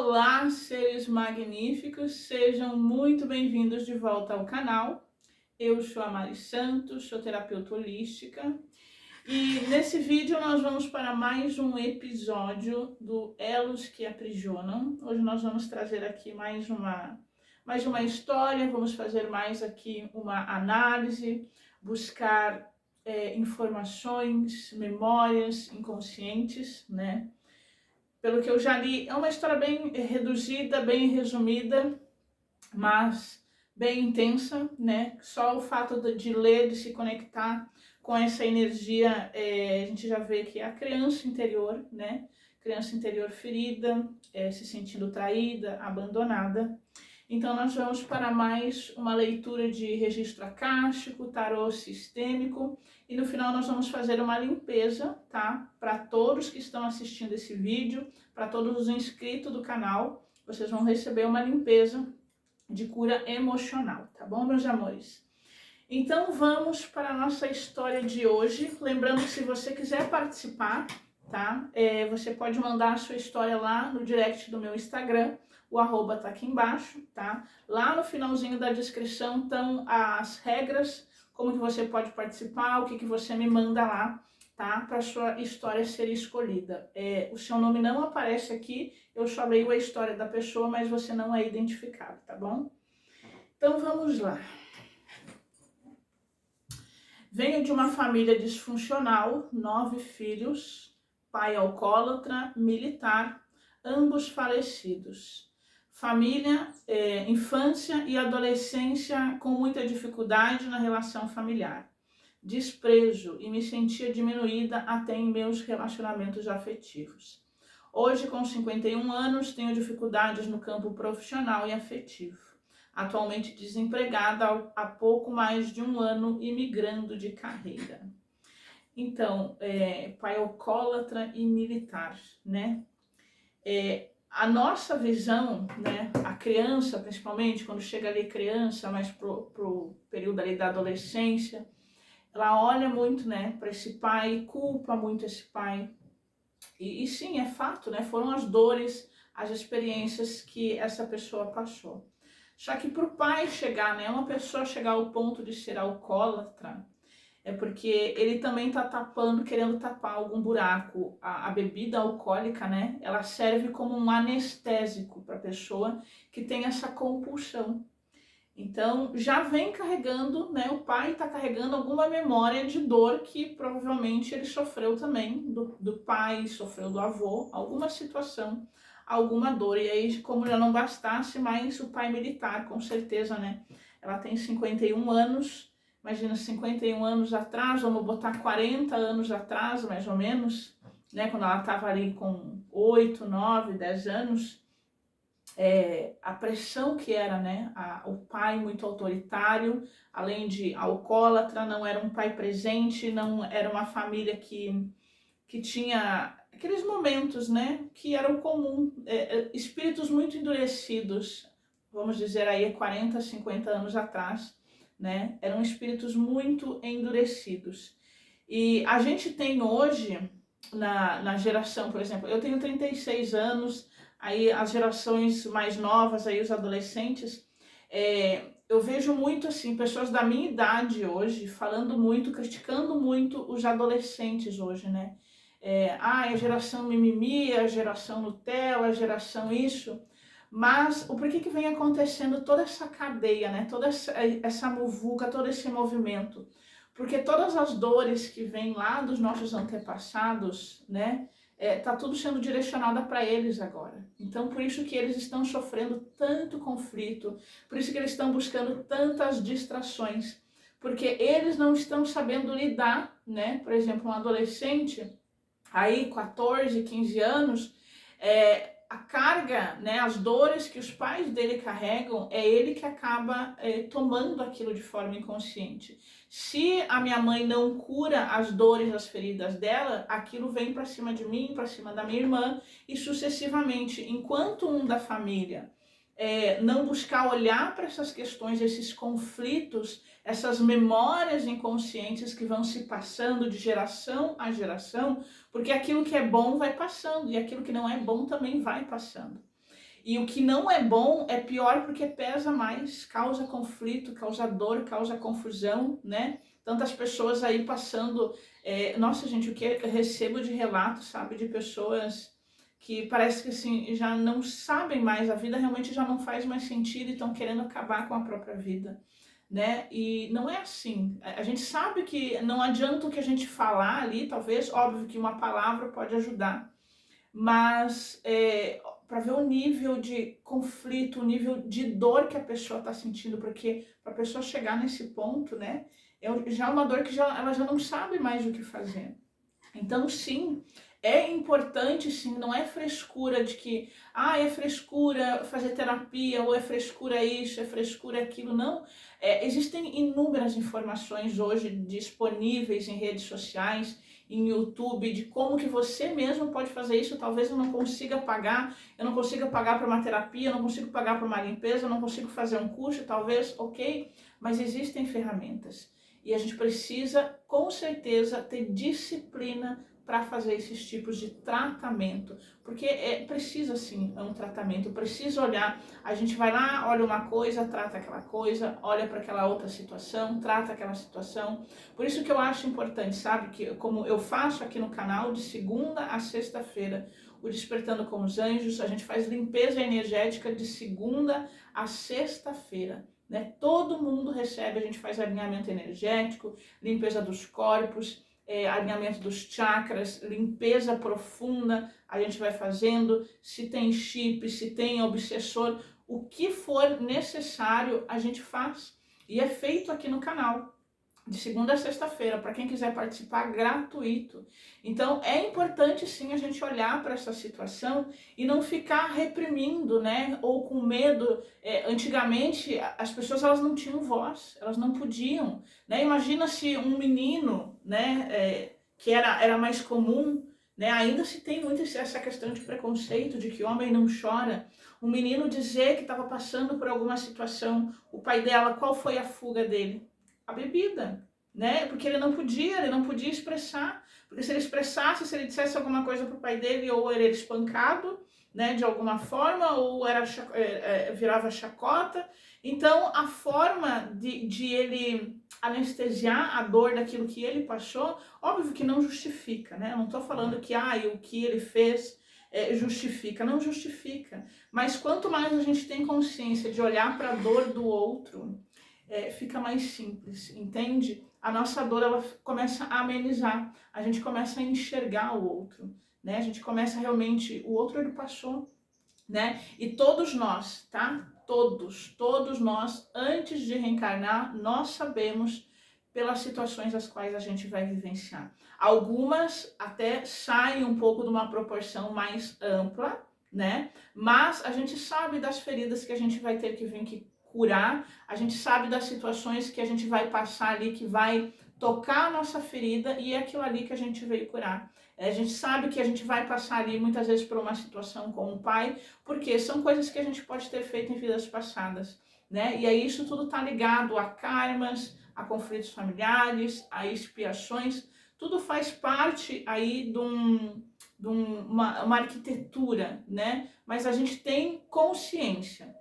Olá, seres magníficos, sejam muito bem-vindos de volta ao canal. Eu sou a Mari Santos, sou terapeuta holística e nesse vídeo nós vamos para mais um episódio do Elos que Aprisionam. Hoje nós vamos trazer aqui mais uma história, vamos fazer mais aqui uma análise, buscar informações, memórias inconscientes, né? Pelo que eu já li, é uma história bem reduzida, bem resumida, mas bem intensa, né? Só o fato de ler, de se conectar com essa energia, a gente já vê que é a criança interior, né? Criança interior ferida, se sentindo traída, abandonada. Então nós vamos para mais uma leitura de registro akáshico, tarô sistêmico, e no final nós vamos fazer uma limpeza, tá? Para todos que estão assistindo esse vídeo, para todos os inscritos do canal, vocês vão receber uma limpeza de cura emocional, tá bom, meus amores? Então vamos para a nossa história de hoje. Lembrando que se você quiser participar, tá? Você pode mandar a sua história lá no direct do meu Instagram. O arroba tá aqui embaixo, tá? Lá no finalzinho da descrição estão as regras, como que você pode participar, o que você me manda lá, tá? Para sua história ser escolhida. O seu nome não aparece aqui, eu só leio a história da pessoa, mas você não é identificado, tá bom? Então vamos lá. Venho de uma família disfuncional, 9 filhos, pai alcoólatra, militar, ambos falecidos. Família, infância e adolescência com muita dificuldade na relação familiar. Desprezo e me sentia diminuída até em meus relacionamentos afetivos. Hoje, com 51 anos, tenho dificuldades no campo profissional e afetivo. Atualmente desempregada há pouco mais de um ano e migrando de carreira. Então, pai alcoólatra e militar, né? A nossa visão, né, a criança, principalmente, quando chega ali criança, mais pro período ali da adolescência, ela olha muito, né, para esse pai, culpa muito esse pai. E sim, é fato, né, foram as dores, as experiências que essa pessoa passou. Só que para o pai chegar, né, uma pessoa chegar ao ponto de ser alcoólatra, é porque ele também está tapando, querendo tapar algum buraco. A bebida alcoólica, né, ela serve como um anestésico para a pessoa que tem essa compulsão. Então, já vem carregando, né, o pai está carregando alguma memória de dor que provavelmente ele sofreu também, do pai, sofreu do avô, alguma situação, alguma dor. E aí, como já não bastasse mais o pai militar, com certeza, né, ela tem 51 anos, imagina 51 anos atrás, vamos botar 40 anos atrás, mais ou menos, né, quando ela estava ali com 8, 9, 10 anos, a pressão que era, né, o pai muito autoritário, além de alcoólatra, não era um pai presente, não era uma família que tinha aqueles momentos, né, que eram comum, espíritos muito endurecidos, vamos dizer aí 40, 50 anos atrás, né, eram espíritos muito endurecidos. E a gente tem hoje, na geração, por exemplo, eu tenho 36 anos, aí as gerações mais novas, aí os adolescentes, eu vejo muito assim, pessoas da minha idade hoje, falando muito, criticando muito os adolescentes hoje, né? A geração mimimi, a geração Nutella, a geração isso, mas o porquê que vem acontecendo toda essa cadeia, né? Toda essa muvuca, todo esse movimento? Porque todas as dores que vêm lá dos nossos antepassados, né? Tá tudo sendo direcionada para eles agora. Então, por isso que eles estão sofrendo tanto conflito, por isso que eles estão buscando tantas distrações, porque eles não estão sabendo lidar, né? Por exemplo, um adolescente, aí 14, 15 anos, a carga, né, as dores que os pais dele carregam, é ele que acaba tomando aquilo de forma inconsciente. Se a minha mãe não cura as dores, as feridas dela, aquilo vem para cima de mim, para cima da minha irmã e sucessivamente. Enquanto um da família não buscar olhar para essas questões, esses conflitos, essas memórias inconscientes que vão se passando de geração a geração, porque aquilo que é bom vai passando e aquilo que não é bom também vai passando. E o que não é bom é pior porque pesa mais, causa conflito, causa dor, causa confusão, né? Tantas pessoas aí passando... nossa, gente, o que eu recebo de relatos, sabe, de pessoas que parece que assim, já não sabem mais, a vida realmente já não faz mais sentido e estão querendo acabar com a própria vida, né? E não é assim. A gente sabe que não adianta o que a gente falar ali, talvez, óbvio que uma palavra pode ajudar, mas para ver o nível de conflito, o nível de dor que a pessoa está sentindo, porque para a pessoa chegar nesse ponto, né, já é uma dor que ela já não sabe mais o que fazer. Então, sim, é importante, sim, não é frescura de que, é frescura fazer terapia, ou é frescura isso, é frescura aquilo, não. Existem inúmeras informações hoje disponíveis em redes sociais, em YouTube, de como que você mesmo pode fazer isso. Talvez eu não consiga pagar, para uma terapia, eu não consigo pagar para uma limpeza, eu não consigo fazer um curso, talvez, ok, mas existem ferramentas. E a gente precisa, com certeza, ter disciplina para fazer esses tipos de tratamento, porque precisa sim, é um tratamento, precisa olhar, a gente vai lá, olha uma coisa, trata aquela coisa, olha para aquela outra situação, trata aquela situação. Por isso que eu acho importante, sabe, que como eu faço aqui no canal de segunda a sexta-feira, o Despertando com os Anjos, a gente faz limpeza energética de segunda a sexta-feira. Né? Todo mundo recebe, a gente faz alinhamento energético, limpeza dos corpos, alinhamento dos chakras, limpeza profunda, a gente vai fazendo, se tem chip, se tem obsessor, o que for necessário a gente faz. E é feito aqui no canal, de segunda a sexta-feira, para quem quiser participar, gratuito. Então é importante sim a gente olhar para essa situação e não ficar reprimindo, né, ou com medo. Antigamente as pessoas elas não tinham voz, elas não podiam, né? Imagina se um menino, né, que era mais comum, né, ainda se tem muito essa questão de preconceito, de que homem não chora. Um menino dizer que estava passando por alguma situação, o pai dela, qual foi a fuga dele? A bebida, né? Porque ele não podia expressar, porque se ele expressasse, se ele dissesse alguma coisa pro pai dele, ou ele era espancado, né, de alguma forma, ou virava chacota. Então, a forma de ele anestesiar a dor daquilo que ele passou, óbvio que não justifica, né? Eu não tô falando que, o que ele fez justifica, não justifica. Mas quanto mais a gente tem consciência de olhar para a dor do outro, fica mais simples, entende? A nossa dor, ela começa a amenizar, a gente começa a enxergar o outro, né? A gente começa realmente, o outro ele passou, né? E todos nós, tá? Todos nós, antes de reencarnar, nós sabemos pelas situações as quais a gente vai vivenciar. Algumas até saem um pouco de uma proporção mais ampla, né? Mas a gente sabe das feridas que a gente vai ter que vir que curar, a gente sabe das situações que a gente vai passar ali, que vai tocar a nossa ferida, e é aquilo ali que a gente veio curar. A gente sabe que a gente vai passar ali muitas vezes por uma situação com o pai, porque são coisas que a gente pode ter feito em vidas passadas, né? E aí isso tudo tá ligado a karmas, a conflitos familiares, a expiações, tudo faz parte aí de uma arquitetura, né? Mas a gente tem consciência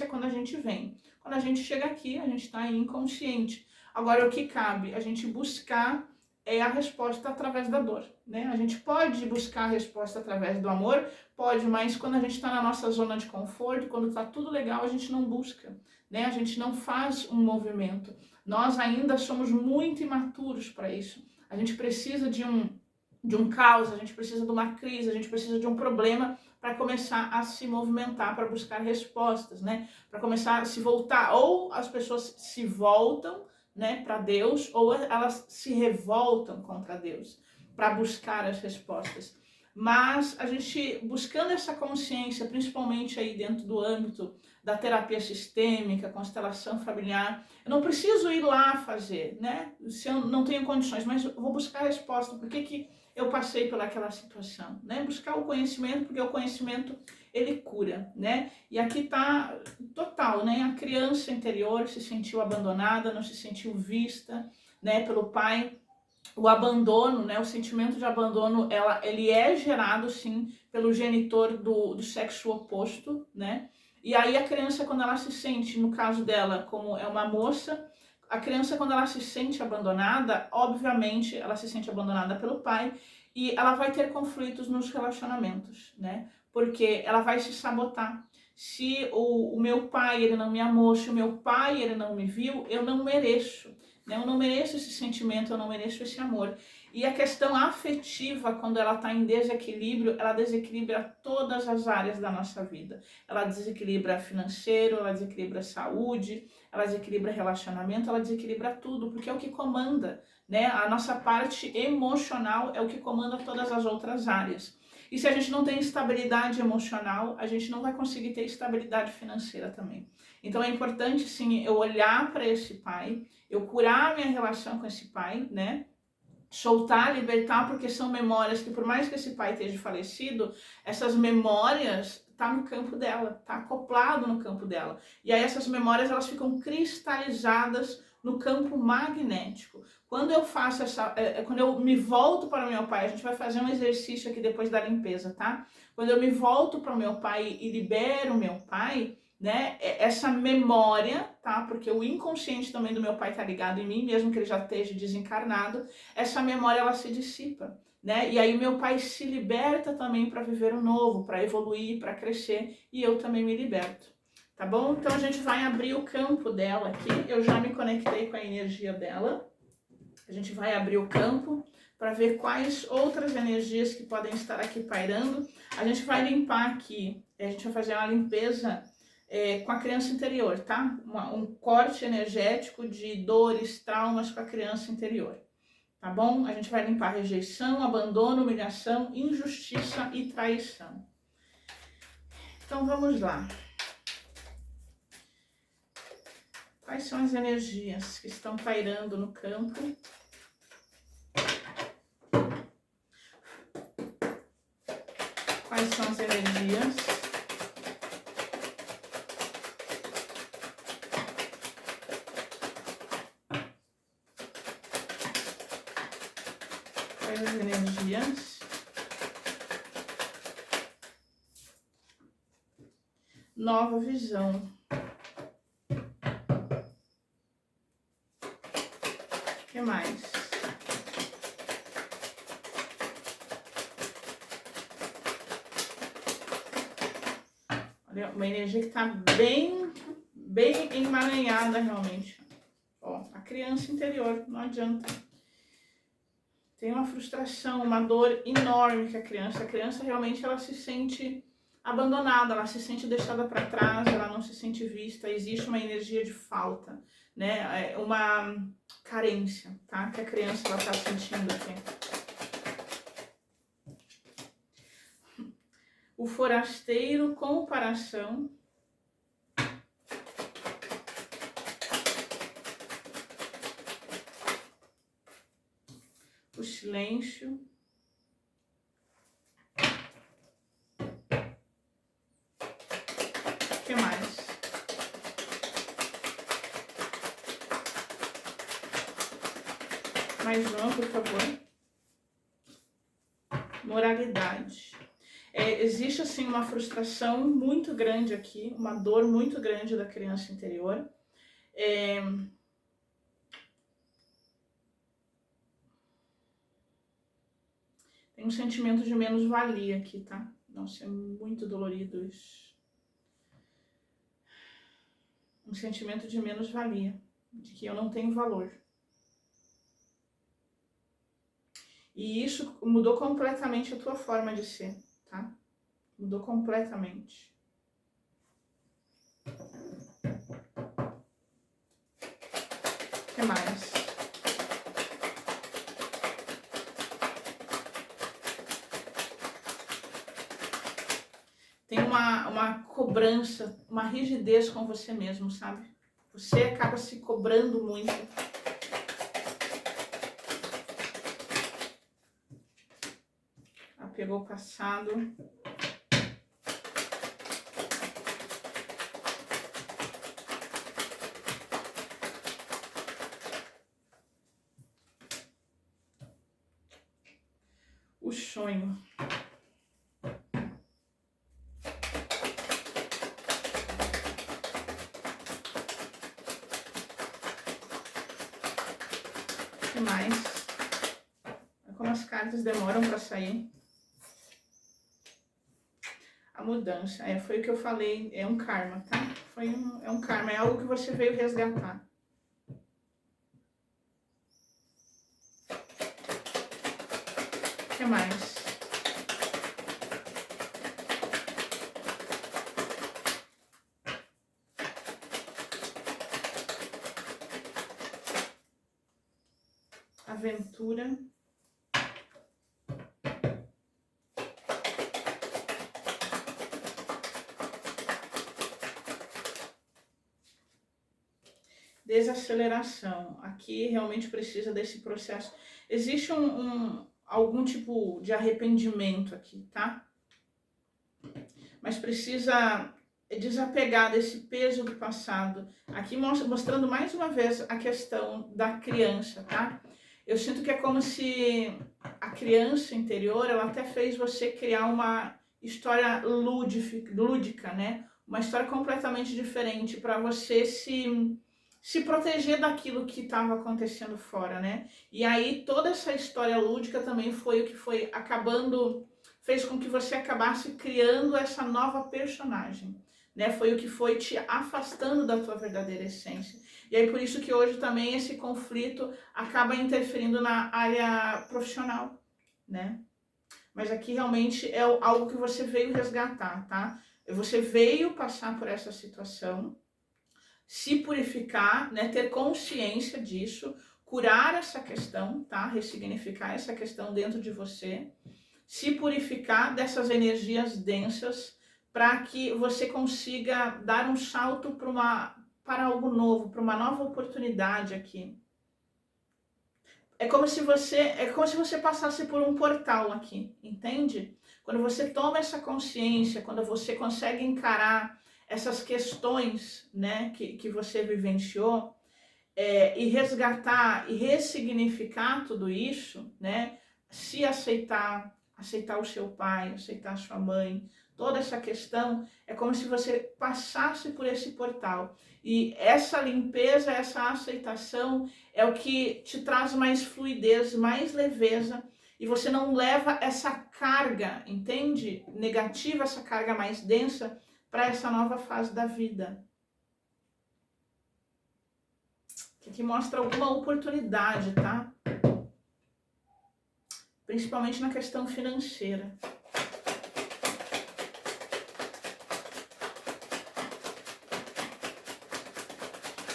quando a gente vem. Quando a gente chega aqui, a gente está inconsciente. Agora, o que cabe? A gente buscar a resposta através da dor, né? A gente pode buscar a resposta através do amor, pode, mas quando a gente está na nossa zona de conforto, quando está tudo legal, a gente não busca, né? A gente não faz um movimento. Nós ainda somos muito imaturos para isso. A gente precisa de um caos, a gente precisa de uma crise, a gente precisa de um problema para começar a se movimentar, para buscar respostas, né? Para começar a se voltar, ou as pessoas se voltam, né, para Deus, ou elas se revoltam contra Deus para buscar as respostas. Mas a gente buscando essa consciência, principalmente aí dentro do âmbito da terapia sistêmica, constelação familiar, eu não preciso ir lá fazer, né? Se eu não tenho condições, mas eu vou buscar a resposta. Por que eu passei pelaquela situação, né? Buscar o conhecimento, porque o conhecimento ele cura, né? E aqui tá total, né? A criança interior se sentiu abandonada, não se sentiu vista, né, pelo pai. O abandono, né, o sentimento de abandono, ele é gerado sim pelo genitor do sexo oposto, né? E aí a criança, quando ela se sente, no caso dela, como é uma moça, a criança, quando ela se sente abandonada, obviamente, ela se sente abandonada pelo pai e ela vai ter conflitos nos relacionamentos, né? Porque ela vai se sabotar. Se o meu pai, ele não me amou, se o meu pai, ele não me viu, eu não mereço, né? Eu não mereço esse sentimento, eu não mereço esse amor. E a questão afetiva, quando ela está em desequilíbrio, ela desequilibra todas as áreas da nossa vida. Ela desequilibra financeiro, ela desequilibra saúde, ela desequilibra relacionamento, ela desequilibra tudo, porque é o que comanda, né? A nossa parte emocional é o que comanda todas as outras áreas. E se a gente não tem estabilidade emocional, a gente não vai conseguir ter estabilidade financeira também. Então é importante, sim, eu olhar para esse pai, eu curar minha relação com esse pai, né? Soltar, libertar, porque são memórias que, por mais que esse pai esteja falecido, essas memórias tá no campo dela, tá acoplado no campo dela. E aí essas memórias, elas ficam cristalizadas no campo magnético. Quando eu faço quando eu me volto para o meu pai, a gente vai fazer um exercício aqui depois da limpeza, tá? Quando eu me volto para o meu pai e libero o meu pai, né, essa memória, tá? Porque o inconsciente também do meu pai tá ligado em mim, mesmo que ele já esteja desencarnado, essa memória ela se dissipa, né? E aí o meu pai se liberta também para viver o novo, para evoluir, para crescer, e eu também me liberto. Tá bom? Então a gente vai abrir o campo dela aqui. Eu já me conectei com a energia dela. A gente vai abrir o campo para ver quais outras energias que podem estar aqui pairando. A gente vai limpar aqui, a gente vai fazer uma limpeza com a criança interior, tá? Um corte energético de dores, traumas com a criança interior. Tá bom? A gente vai limpar rejeição, abandono, humilhação, injustiça e traição. Então vamos lá. Quais são as energias que estão pairando no campo? Quais são as energias? Quais as energias? Nova visão. O que mais? Olha, uma energia que está bem emaranhada realmente. Ó, a criança interior, não adianta. Tem uma frustração, uma dor enorme que a criança realmente ela se sente abandonada, ela se sente deixada para trás, ela não se sente vista, existe uma energia de falta, né? Uma carência, tá? Que a criança ela tá sentindo aqui. O forasteiro, comparação. O silêncio. O que mais? Mais uma, por favor. Moralidade. Existe, assim, uma frustração muito grande aqui, uma dor muito grande da criança interior. Tem um sentimento de menos-valia aqui, tá? Nossa, é muito dolorido isso. Um sentimento de menos-valia, de que eu não tenho valor. E isso mudou completamente a tua forma de ser, tá? Mudou completamente. O que mais? Tem uma cobrança, uma rigidez com você mesmo, sabe? Você acaba se cobrando muito. Apegou o passado. O sonho. que mais? Como as cartas demoram para sair. A mudança, foi o que eu falei, é um karma, tá? É um karma, é algo que você veio resgatar. O que mais? Aventura. Desaceleração. Aqui realmente precisa desse processo. Existe algum tipo de arrependimento aqui, tá? Mas precisa desapegar desse peso do passado. Aqui mostrando mais uma vez a questão da criança, tá? Eu sinto que é como se a criança interior, ela até fez você criar uma história lúdica, né? Uma história completamente diferente para você se proteger daquilo que estava acontecendo fora, né? E aí toda essa história lúdica também foi o que foi acabando, fez com que você acabasse criando essa nova personagem, né? Foi o que foi te afastando da tua verdadeira essência. E aí por isso que hoje também esse conflito acaba interferindo na área profissional, né? Mas aqui realmente é algo que você veio resgatar, tá? Você veio passar por essa situação, se purificar, né, ter consciência disso, curar essa questão, tá? Ressignificar essa questão dentro de você, se purificar dessas energias densas para que você consiga dar um salto para algo novo, para uma nova oportunidade aqui. É como se você passasse por um portal aqui, entende? Quando você toma essa consciência, quando você consegue encarar essas questões, né, que você vivenciou, e resgatar e ressignificar tudo isso, né, se aceitar o seu pai, aceitar a sua mãe, toda essa questão, é como se você passasse por esse portal. E essa limpeza, essa aceitação é o que te traz mais fluidez, mais leveza, e você não leva essa carga, entende? Negativa, essa carga mais densa para essa nova fase da vida. Que mostra alguma oportunidade, tá? Principalmente na questão financeira.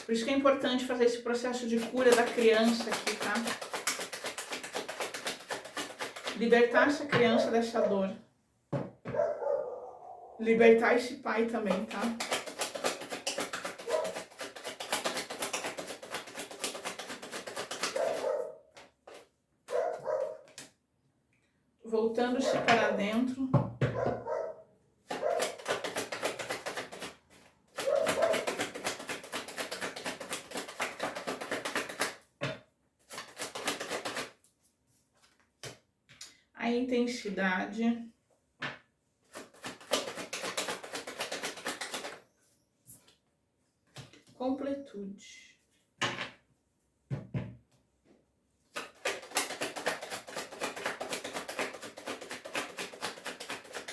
Por isso que é importante fazer esse processo de cura da criança aqui, tá? Libertar essa criança dessa dor. Libertar esse pai também, tá? Voltando-se para dentro. A intensidade. Completude.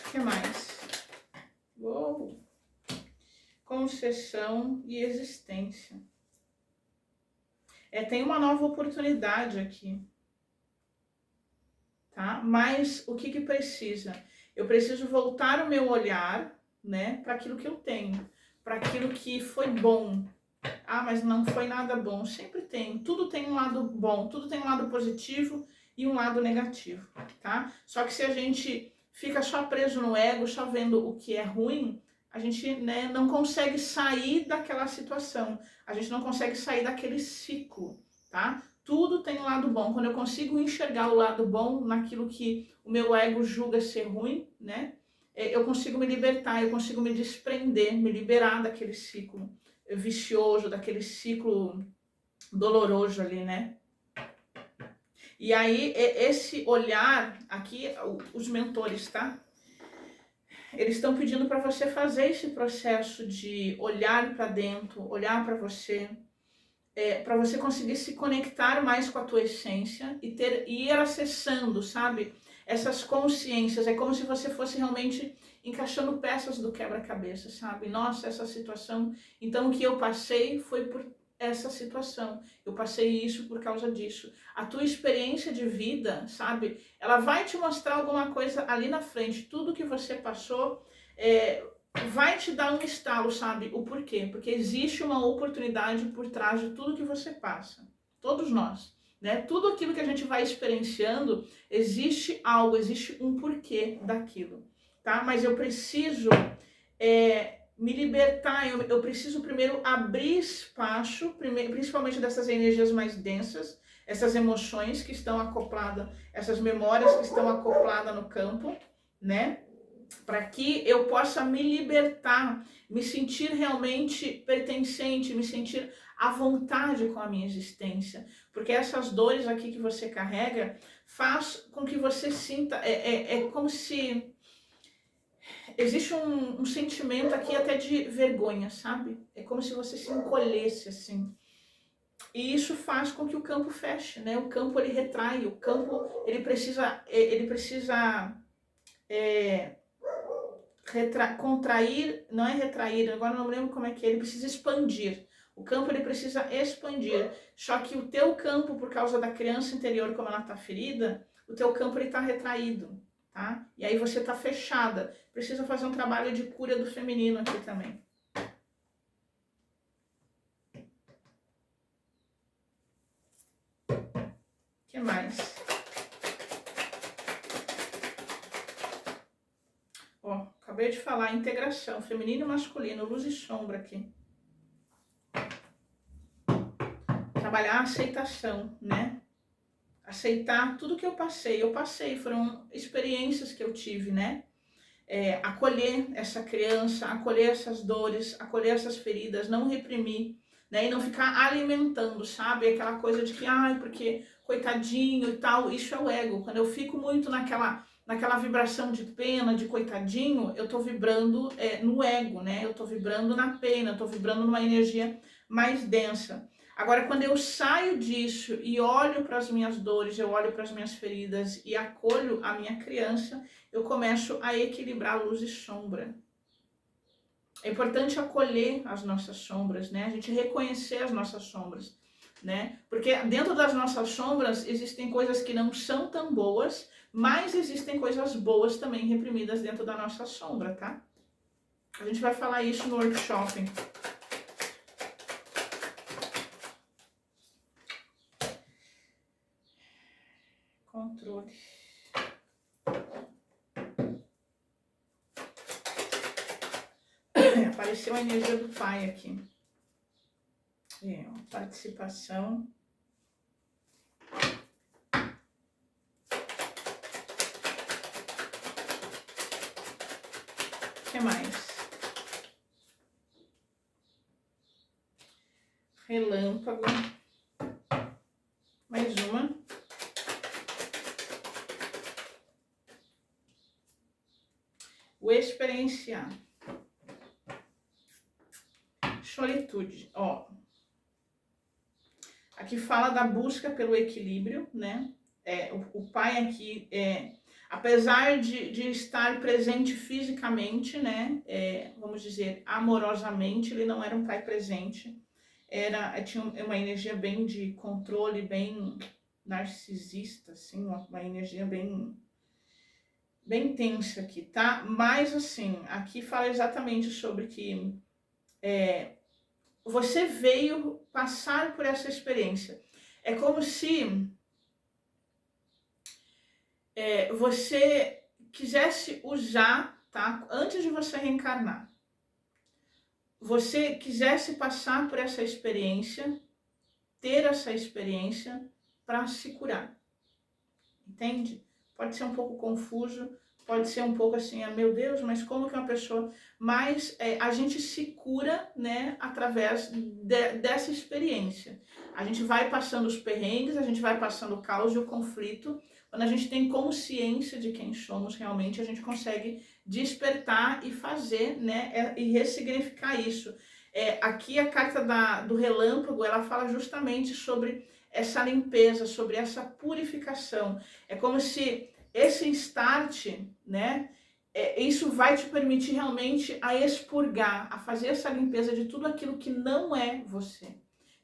O que mais? Uou. Concessão e existência. Tem uma nova oportunidade aqui. Tá? Mas o que precisa? Eu preciso voltar o meu olhar, né, para aquilo que eu tenho, para aquilo que foi bom. Ah, mas não foi nada bom. Sempre tem. Tudo tem um lado bom, tudo tem um lado positivo e um lado negativo, tá? Só que se a gente fica só preso no ego, só vendo o que é ruim, a gente, né, não consegue sair daquela situação. A gente não consegue sair daquele ciclo, tá? Tudo tem um lado bom. Quando eu consigo enxergar o lado bom naquilo que o meu ego julga ser ruim, né? Eu consigo me libertar, eu consigo me desprender, me liberar daquele ciclo vicioso, daquele ciclo doloroso ali, né? E aí, esse olhar aqui, os mentores, tá? Eles estão pedindo para você fazer esse processo de olhar para dentro, olhar para você, para você conseguir se conectar mais com a tua essência e ir acessando, sabe? Essas consciências. É como se você fosse realmente encaixando peças do quebra-cabeça, sabe? Nossa, essa situação. Então, o que eu passei foi por essa situação. Eu passei isso por causa disso. A tua experiência de vida, sabe? Ela vai te mostrar alguma coisa ali na frente. Tudo que você passou vai te dar um estalo, sabe? O porquê? Porque existe uma oportunidade por trás de tudo que você passa. Todos nós, né? Tudo aquilo que a gente vai experienciando, existe algo, existe um porquê daquilo, tá? Mas eu preciso me libertar, eu preciso primeiro abrir espaço, principalmente dessas energias mais densas, essas emoções que estão acopladas, essas memórias que estão acopladas no campo, né? Para que eu possa me libertar, me sentir realmente pertencente, me sentir à vontade com a minha existência. Porque essas dores aqui que você carrega faz com que você sinta, é como se existe um sentimento aqui até de vergonha, sabe? É como se você se encolhesse assim. E isso faz com que o campo feche, né? O campo ele retrai, o campo ele precisa contrair, não é retrair, agora não lembro como é que é, ele precisa expandir. O campo ele precisa expandir. Só que o teu campo, por causa da criança interior, como ela está ferida, o teu campo ele está retraído, tá? E aí você está fechada. Precisa fazer um trabalho de cura do feminino aqui também. O que mais? Ó, acabei de falar, integração, feminino e masculino, luz e sombra aqui. Trabalhar a aceitação, né? Aceitar tudo que eu passei, foram experiências que eu tive, né? Acolher essa criança, acolher essas dores, acolher essas feridas, não reprimir, né? E não ficar alimentando, sabe? Aquela coisa de que, ai, porque coitadinho e tal, isso é o ego. Quando eu fico muito naquela vibração de pena, de coitadinho, eu tô vibrando no ego, né? Eu tô vibrando na pena, eu tô vibrando numa energia mais densa. Agora, quando eu saio disso e olho para as minhas dores, eu olho para as minhas feridas e acolho a minha criança, eu começo a equilibrar luz e sombra. É importante acolher as nossas sombras, né? A gente reconhecer as nossas sombras, né? Porque dentro das nossas sombras existem coisas que não são tão boas, mas existem coisas boas também reprimidas dentro da nossa sombra, tá? A gente vai falar isso no workshop. Controle. Apareceu a energia do pai aqui. Participação. O que mais? Relâmpago. Mais uma. O experienciar. Solitude, ó. Aqui fala da busca pelo equilíbrio, né? O pai aqui, apesar de estar presente fisicamente, né? Vamos dizer, amorosamente, ele não era um pai presente. Tinha uma energia bem de controle, bem narcisista, assim, uma energia bem tensa aqui, tá? Mas, assim, aqui fala exatamente sobre que você veio passar por essa experiência. É como se você quisesse usar, tá? Antes de você reencarnar, você quisesse passar por essa experiência, ter essa experiência para se curar. Entende? Pode ser um pouco confuso, pode ser um pouco assim, meu Deus, mas como que uma pessoa... Mas a gente se cura, né, através dessa experiência. A gente vai passando os perrengues, a gente vai passando o caos e o conflito. Quando a gente tem consciência de quem somos realmente, a gente consegue despertar e fazer, né, e ressignificar isso. Aqui a carta do relâmpago, ela fala justamente sobre essa limpeza, sobre essa purificação. É como se esse start, né, isso vai te permitir realmente a expurgar, a fazer essa limpeza de tudo aquilo que não é você,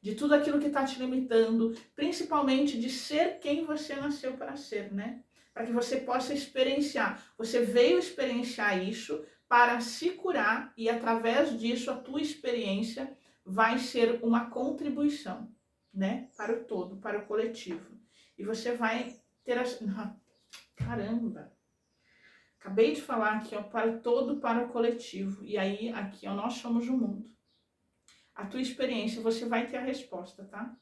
de tudo aquilo que está te limitando, principalmente de ser quem você nasceu para ser, né? Para que você possa experienciar. Você veio experienciar isso para se curar e através disso a tua experiência vai ser uma contribuição, né? Para o todo, para o coletivo. E você vai ter as... Caramba! Acabei de falar aqui, ó, para o todo, para o coletivo. E aí, aqui, ó, nós somos o mundo. A tua experiência, você vai ter a resposta, tá?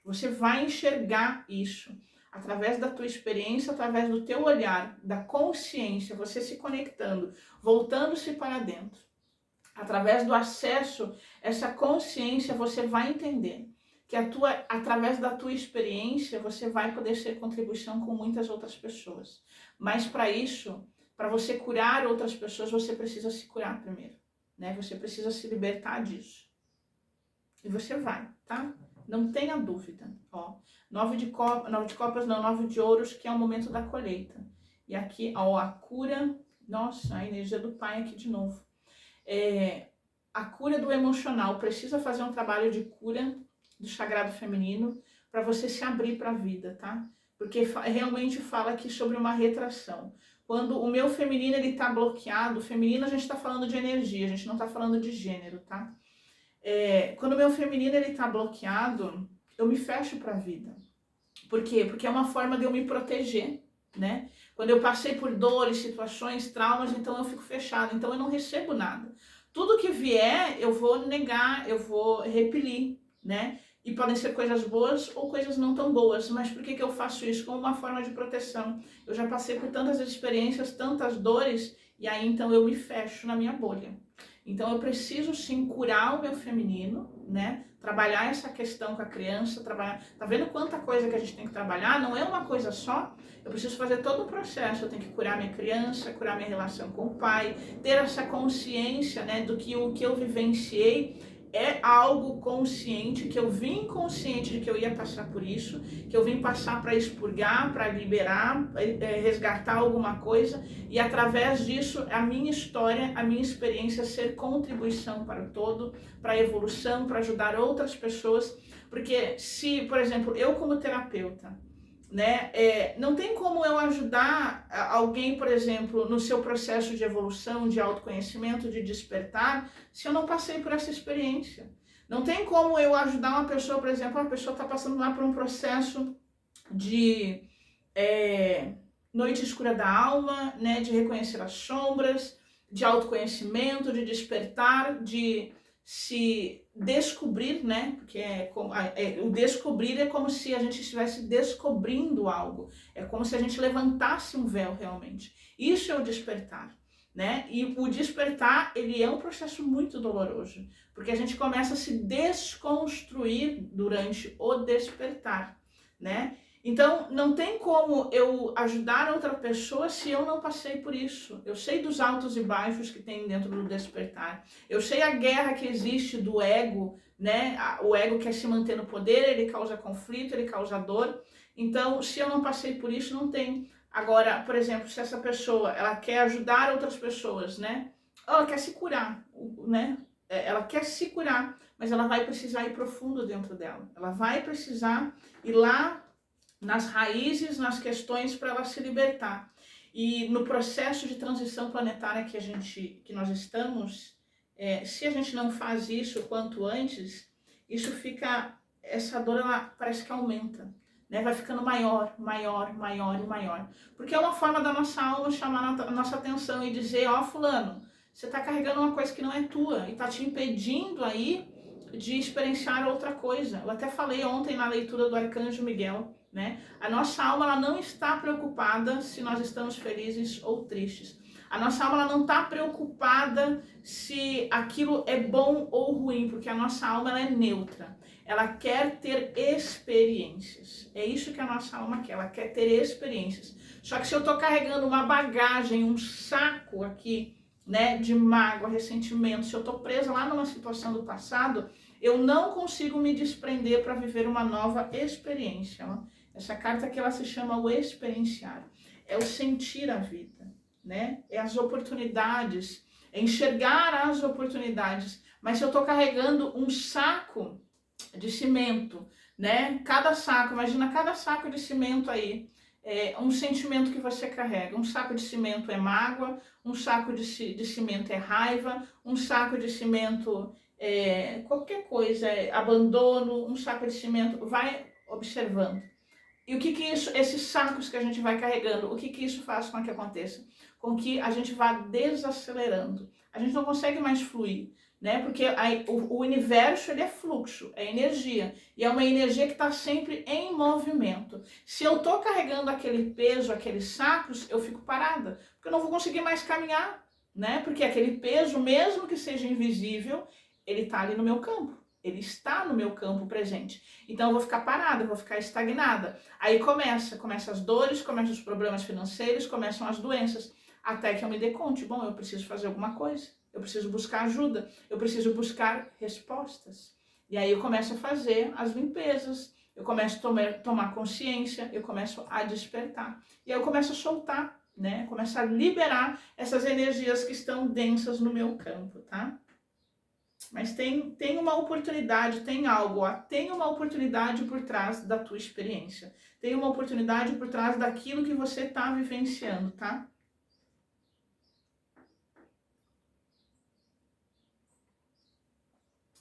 Você vai enxergar isso através da tua experiência, através do teu olhar, da consciência, você se conectando, voltando-se para dentro. Através do acesso, essa consciência, você vai entender que através da tua experiência, você vai poder ser contribuição com muitas outras pessoas. Mas para isso, para você curar outras pessoas, você precisa se curar primeiro, né? Você precisa se libertar disso. E você vai, tá? Não tenha dúvida. Ó, 9 de copas, não, 9 de ouros, que é o momento da colheita. E aqui, ó, a cura, nossa, a energia do pai aqui de novo. A cura do emocional, precisa fazer um trabalho de cura do sagrado feminino para você se abrir para a vida, tá? Porque realmente fala aqui sobre uma retração. Quando o meu feminino ele tá bloqueado, feminino a gente tá falando de energia, a gente não tá falando de gênero, tá? Quando o meu feminino ele tá bloqueado, eu me fecho para a vida. Por quê? Porque é uma forma de eu me proteger, né? Quando eu passei por dores, situações, traumas, então eu fico fechada, então eu não recebo nada. Tudo que vier, eu vou negar, eu vou repelir, né? E podem ser coisas boas ou coisas não tão boas. Mas por que eu faço isso? Como uma forma de proteção. Eu já passei por tantas experiências, tantas dores, e aí então eu me fecho na minha bolha. Então eu preciso sim curar o meu feminino, né? Trabalhar essa questão com a criança, trabalhar. Tá vendo quanta coisa que a gente tem que trabalhar? Não é uma coisa só. Eu preciso fazer todo o processo. Eu tenho que curar minha criança, curar minha relação com o pai, ter essa consciência, né, do que o que eu vivenciei é algo consciente, que eu vim consciente de que eu ia passar por isso, que eu vim passar para expurgar, para liberar, resgatar alguma coisa, e através disso a minha história, a minha experiência ser contribuição para o todo, para a evolução, para ajudar outras pessoas, porque se, por exemplo, eu como terapeuta, né, não tem como eu ajudar alguém, por exemplo, no seu processo de evolução, de autoconhecimento, de despertar, se eu não passei por essa experiência. Não tem como eu ajudar uma pessoa, por exemplo, uma pessoa está passando lá por um processo de noite escura da alma, né, de reconhecer as sombras, de autoconhecimento, de despertar, de se descobrir, né? Porque o descobrir é como se a gente estivesse descobrindo algo. É como se a gente levantasse um véu realmente. Isso é o despertar, né? E o despertar, ele é um processo muito doloroso, porque a gente começa a se desconstruir durante o despertar, né? Então, não tem como eu ajudar outra pessoa se eu não passei por isso. Eu sei dos altos e baixos que tem dentro do despertar. Eu sei a guerra que existe do ego, né? O ego quer se manter no poder, ele causa conflito, ele causa dor. Então, se eu não passei por isso, não tem. Agora, por exemplo, se essa pessoa, ela quer ajudar outras pessoas, né? Ela quer se curar, né? Ela quer se curar, mas ela vai precisar ir profundo dentro dela. Ela vai precisar ir lá nas raízes, nas questões para ela se libertar. E no processo de transição planetária que nós estamos, se a gente não faz isso o quanto antes, isso fica, essa dor ela parece que aumenta, né? Vai ficando maior, maior, maior e maior. Porque é uma forma da nossa alma chamar a nossa atenção e dizer, ó, fulano, você está carregando uma coisa que não é tua e está te impedindo aí de experienciar outra coisa. Eu até falei ontem na leitura do Arcanjo Miguel, né? A nossa alma ela não está preocupada se nós estamos felizes ou tristes. A nossa alma ela não está preocupada se aquilo é bom ou ruim, porque a nossa alma ela é neutra. Ela quer ter experiências. É isso que a nossa alma quer, ela quer ter experiências. Só que se eu estou carregando uma bagagem, um saco aqui né, de mágoa, ressentimento, se eu tô presa lá numa situação do passado, eu não consigo me desprender para viver uma nova experiência. Essa carta aqui, ela se chama o experienciar. É o sentir a vida, né? É as oportunidades, é enxergar as oportunidades. Mas se eu tô carregando um saco de cimento, né? Cada saco, imagina cada saco de cimento aí, um sentimento que você carrega. Um saco de cimento é mágoa, um saco de cimento é raiva, um saco de cimento é qualquer coisa, é abandono, um saco de cimento, vai observando. E o que isso, esses sacos que a gente vai carregando, o que isso faz com que aconteça? Com que a gente vá desacelerando. A gente não consegue mais fluir, né? Porque o universo, ele é fluxo, é energia. E é uma energia que está sempre em movimento. Se eu estou carregando aquele peso, aqueles sacos, eu fico parada. Porque eu não vou conseguir mais caminhar, né? Porque aquele peso, mesmo que seja invisível, ele está ali no meu campo. Ele está no meu campo presente. Então eu vou ficar parada, eu vou ficar estagnada. Aí começa as dores, começam os problemas financeiros, começam as doenças. Até que eu me dê conta, bom, eu preciso fazer alguma coisa. Eu preciso buscar ajuda, eu preciso buscar respostas. E aí eu começo a fazer as limpezas, eu começo a tomar consciência, eu começo a despertar. E aí eu começo a soltar, né? Começo a liberar essas energias que estão densas no meu campo, tá? Mas tem uma oportunidade, tem algo, ó, tem uma oportunidade por trás da tua experiência. Tem uma oportunidade por trás daquilo que você está vivenciando, tá?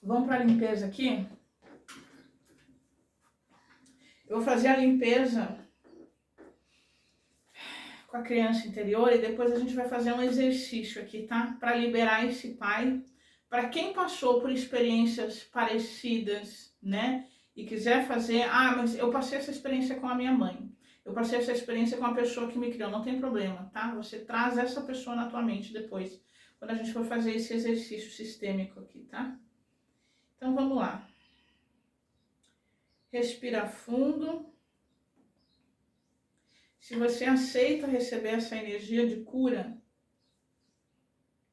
Vamos para a limpeza aqui? Eu vou fazer a limpeza com a criança interior e depois a gente vai fazer um exercício aqui, tá? Para liberar esse pai. Para quem passou por experiências parecidas, né? E quiser fazer, mas eu passei essa experiência com a minha mãe. Eu passei essa experiência com a pessoa que me criou, não tem problema, tá? Você traz essa pessoa na tua mente depois, quando a gente for fazer esse exercício sistêmico aqui, tá? Então vamos lá. Respira fundo. Se você aceita receber essa energia de cura,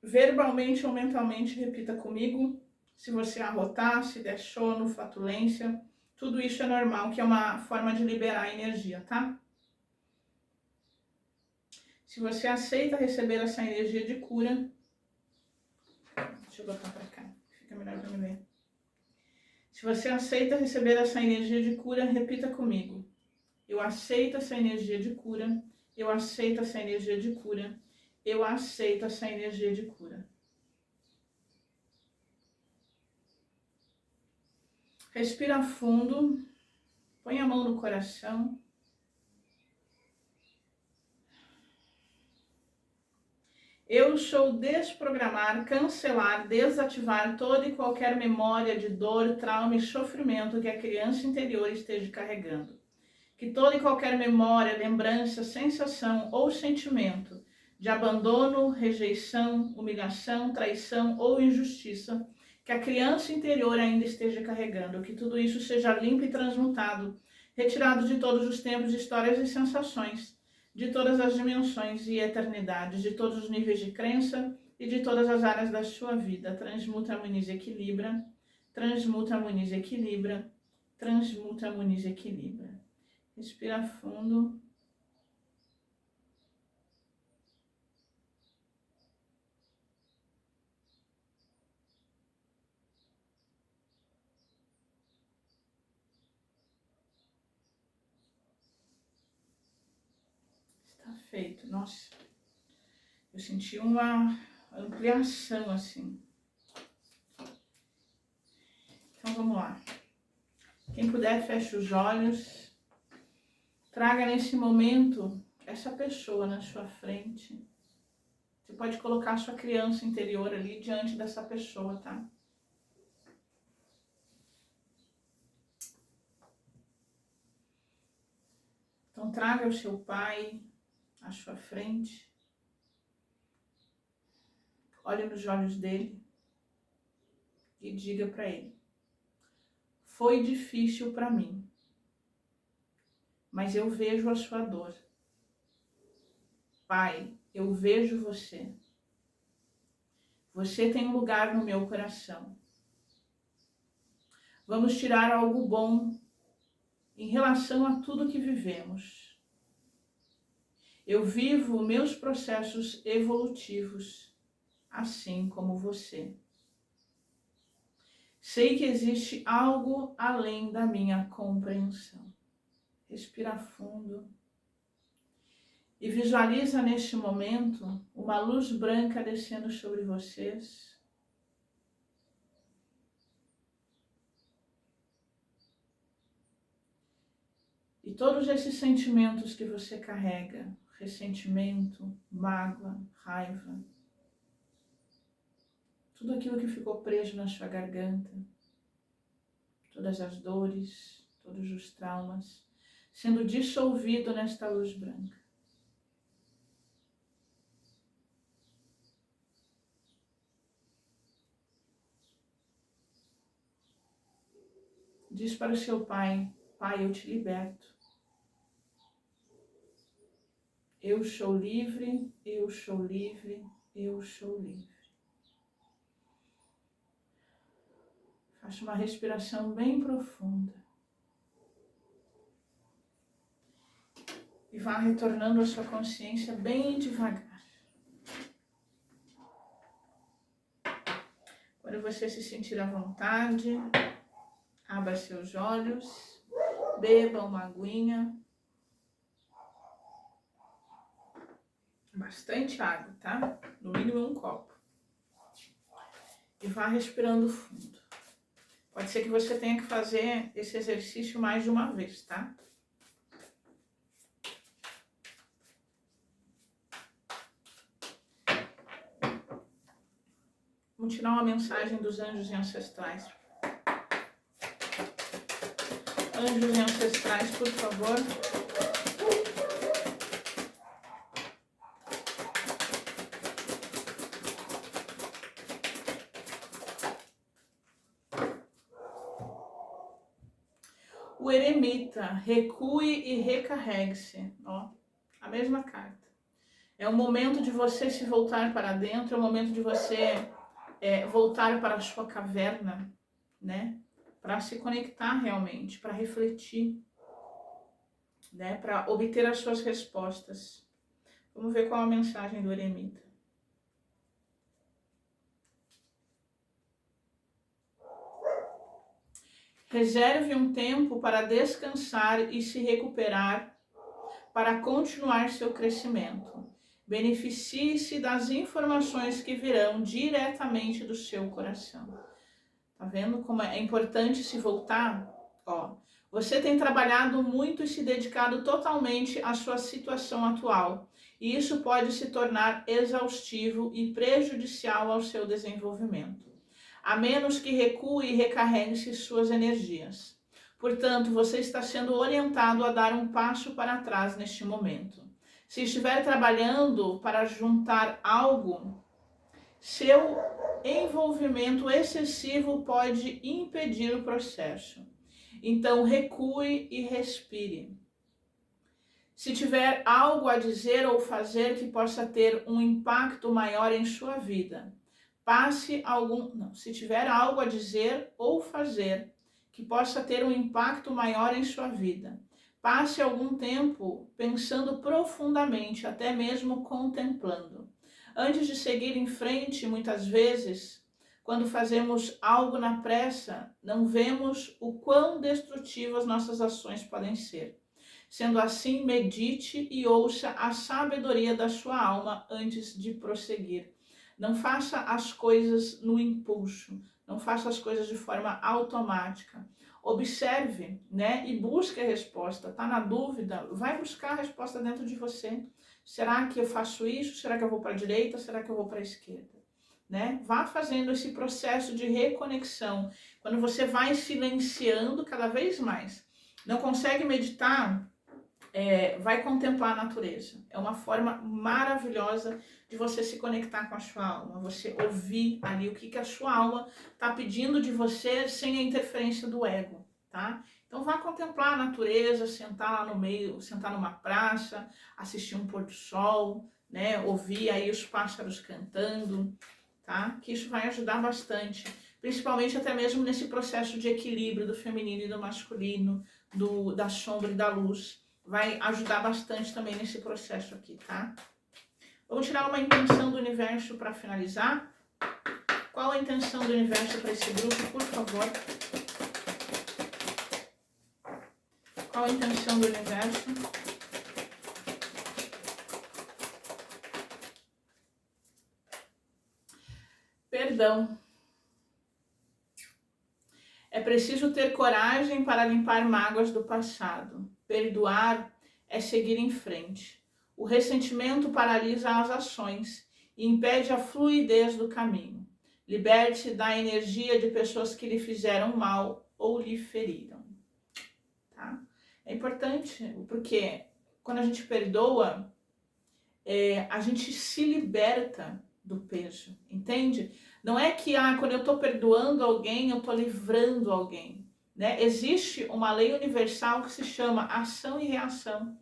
verbalmente ou mentalmente repita comigo. Se você arrotar, se der sono, flatulência, tudo isso é normal, que é uma forma de liberar a energia, tá? Se você aceita receber essa energia de cura, deixa eu botar pra cá, fica melhor pra me ver. Se você aceita receber essa energia de cura, repita comigo. Eu aceito essa energia de cura, eu aceito essa energia de cura, eu aceito essa energia de cura. Respira fundo, põe a mão no coração. Eu sou desprogramar, cancelar, desativar toda e qualquer memória de dor, trauma e sofrimento que a criança interior esteja carregando. Que toda e qualquer memória, lembrança, sensação ou sentimento de abandono, rejeição, humilhação, traição ou injustiça que a criança interior ainda esteja carregando, que tudo isso seja limpo e transmutado, retirado de todos os tempos, histórias e sensações, de todas as dimensões e eternidades, de todos os níveis de crença e de todas as áreas da sua vida. Transmuta, harmoniza, equilibra. Transmuta, harmoniza, equilibra. Transmuta, harmoniza, equilibra. Respira fundo. Está feito. Nossa, eu senti uma ampliação assim. Então vamos lá. Quem puder, feche os olhos. Traga nesse momento essa pessoa na sua frente. Você pode colocar a sua criança interior ali diante dessa pessoa, tá? Então traga o seu pai à sua frente. Olhe nos olhos dele e diga para ele: foi difícil para mim, mas eu vejo a sua dor. Pai, eu vejo você. Você tem um lugar no meu coração. Vamos tirar algo bom em relação a tudo que vivemos. Eu vivo meus processos evolutivos, assim como você. Sei que existe algo além da minha compreensão. Respira fundo e visualiza neste momento uma luz branca descendo sobre vocês. E todos esses sentimentos que você carrega, ressentimento, mágoa, raiva, tudo aquilo que ficou preso na sua garganta, todas as dores, todos os traumas, sendo dissolvido nesta luz branca. Diz para o seu pai: Pai, eu te liberto. Eu sou livre, eu sou livre, eu sou livre. Faça uma respiração bem profunda. E vá retornando a sua consciência bem devagar. Quando você se sentir à vontade, abra seus olhos, beba uma aguinha. Bastante água, tá? No mínimo um copo. E vá respirando fundo. Pode ser que você tenha que fazer esse exercício mais de uma vez, tá? Vamos tirar uma mensagem dos anjos e ancestrais. Anjos e ancestrais, por favor. O eremita, recue e recarregue-se. Ó, a mesma carta. É o momento de você se voltar para dentro, é o momento de você voltar para a sua caverna, né? Para se conectar realmente, para refletir, né? Para obter as suas respostas. Vamos ver qual a mensagem do eremita. Reserve um tempo para descansar e se recuperar para continuar seu crescimento. Beneficie-se das informações que virão diretamente do seu coração. Tá vendo como é importante se voltar? Ó, você tem trabalhado muito e se dedicado totalmente à sua situação atual. E isso pode se tornar exaustivo e prejudicial ao seu desenvolvimento, a menos que recue e recarregue-se suas energias. Portanto, você está sendo orientado a dar um passo para trás neste momento. Se estiver trabalhando para juntar algo, seu envolvimento excessivo pode impedir o processo. Então, recue e respire. Se tiver algo a dizer ou fazer que possa ter um impacto maior em sua vida, se tiver algo a dizer ou fazer que possa ter um impacto maior em sua vida, passe algum tempo pensando profundamente, até mesmo contemplando. Antes de seguir em frente, muitas vezes, quando fazemos algo na pressa, não vemos o quão destrutivas nossas ações podem ser. Sendo assim, medite e ouça a sabedoria da sua alma antes de prosseguir. Não faça as coisas no impulso, não faça as coisas de forma automática. Observe, né, e busque a resposta. Tá na dúvida? Vai buscar a resposta dentro de você. Será que eu faço isso? Será que eu vou para a direita? Será que eu vou para a esquerda? Né? Vá fazendo esse processo de reconexão. Quando você vai silenciando cada vez mais. Não consegue meditar? Vai contemplar a natureza. É uma forma maravilhosa de você se conectar com a sua alma. Você ouvir ali o que a sua alma está pedindo de você sem a interferência do ego, tá? Então vá contemplar a natureza, sentar lá no meio, sentar numa praça, assistir um pôr do sol, né? Ouvir aí os pássaros cantando, tá? Que isso vai ajudar bastante, principalmente até mesmo nesse processo de equilíbrio do feminino e do masculino, da sombra e da luz. Vai ajudar bastante também nesse processo aqui, tá? Vamos tirar uma intenção do universo para finalizar. Qual a intenção do universo para esse grupo, por favor? Qual a intenção do universo? Perdão. É preciso ter coragem para limpar mágoas do passado. Perdoar é seguir em frente. O ressentimento paralisa as ações e impede a fluidez do caminho. Liberte-se da energia de pessoas que lhe fizeram mal ou lhe feriram. Tá? É importante, porque quando a gente perdoa, a gente se liberta do peso, entende? Não é que quando eu estou perdoando alguém, eu estou livrando alguém. Né? Existe uma lei universal que se chama ação e reação.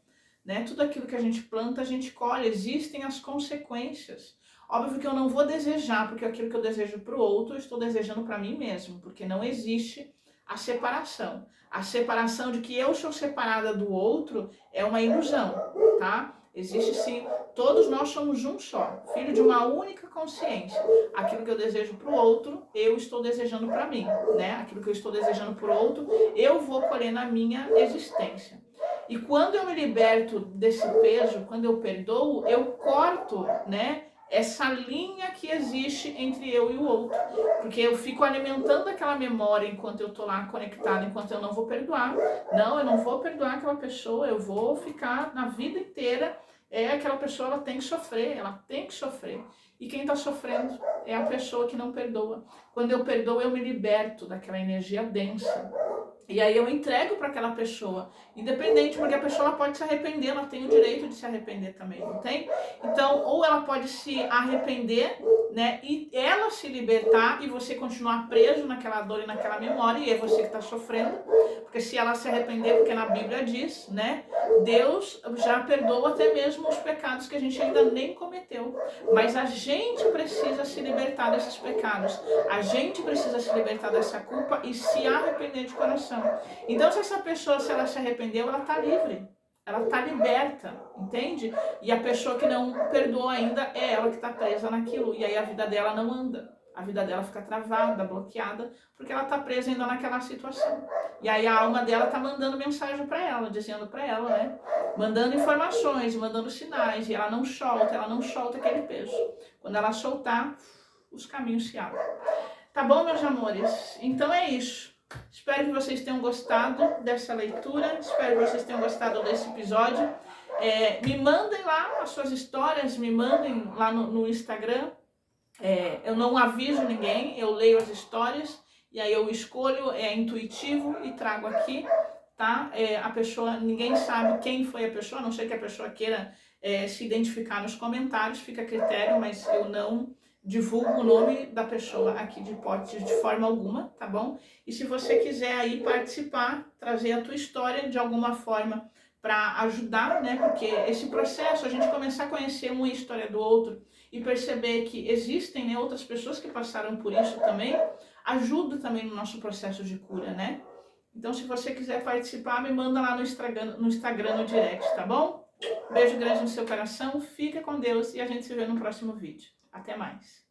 Né? Tudo aquilo que a gente planta, a gente colhe. Existem as consequências. Óbvio que eu não vou desejar, porque aquilo que eu desejo para o outro, eu estou desejando para mim mesmo, porque não existe a separação. A separação de que eu sou separada do outro é uma ilusão, tá? Existe sim, todos nós somos um só, filho de uma única consciência. Aquilo que eu desejo para o outro, eu estou desejando para mim, né? Aquilo que eu estou desejando para o outro, eu vou colher na minha existência. E quando eu me liberto desse peso, quando eu perdoo, eu corto, né? Essa linha que existe entre eu e o outro, porque eu fico alimentando aquela memória enquanto eu tô lá conectada, enquanto eu não vou perdoar. Não, eu não vou perdoar aquela pessoa, eu vou ficar na vida inteira, aquela pessoa, ela tem que sofrer, e quem tá sofrendo é a pessoa que não perdoa. Quando eu perdoo, eu me liberto daquela energia densa. E aí eu entrego para aquela pessoa, independente, porque a pessoa ela pode se arrepender, ela tem o direito de se arrepender também, não tem? Então, ou ela pode se arrepender, né, e ela se libertar e você continuar preso naquela dor e naquela memória, e é você que está sofrendo, porque se ela se arrepender, porque na Bíblia diz, né, Deus já perdoa até mesmo os pecados que a gente ainda nem cometeu, mas a gente precisa se libertar desses pecados, a gente precisa se libertar dessa culpa e se arrepender de coração. Então, se essa pessoa, se ela se arrependeu, ela está livre, ela está liberta, entende? E a pessoa que não perdoou ainda é ela que está presa naquilo, e aí a vida dela não anda, a vida dela fica travada, bloqueada, porque ela está presa ainda naquela situação. E aí a alma dela está mandando mensagem para ela, dizendo para ela, né? Mandando informações, mandando sinais, e ela não solta aquele peso. Quando ela soltar, os caminhos se abrem. Tá bom, meus amores? Então é isso. Espero que vocês tenham gostado dessa leitura, espero que vocês tenham gostado desse episódio. Me mandem lá as suas histórias, me mandem lá no Instagram. Eu não aviso ninguém, eu leio as histórias e aí eu escolho, é intuitivo e trago aqui, tá? A pessoa, ninguém sabe quem foi a pessoa, a não ser que a pessoa queira se identificar nos comentários, fica a critério, mas eu não divulgo o nome da pessoa aqui de hipótese de forma alguma, tá bom? E se você quiser aí participar, trazer a tua história de alguma forma para ajudar, né? Porque esse processo, a gente começar a conhecer uma história do outro e perceber que existem, né, outras pessoas que passaram por isso também, ajuda também no nosso processo de cura, né? Então, se você quiser participar, me manda lá no Instagram no direct, tá bom? Beijo grande no seu coração, fica com Deus e a gente se vê no próximo vídeo. Até mais!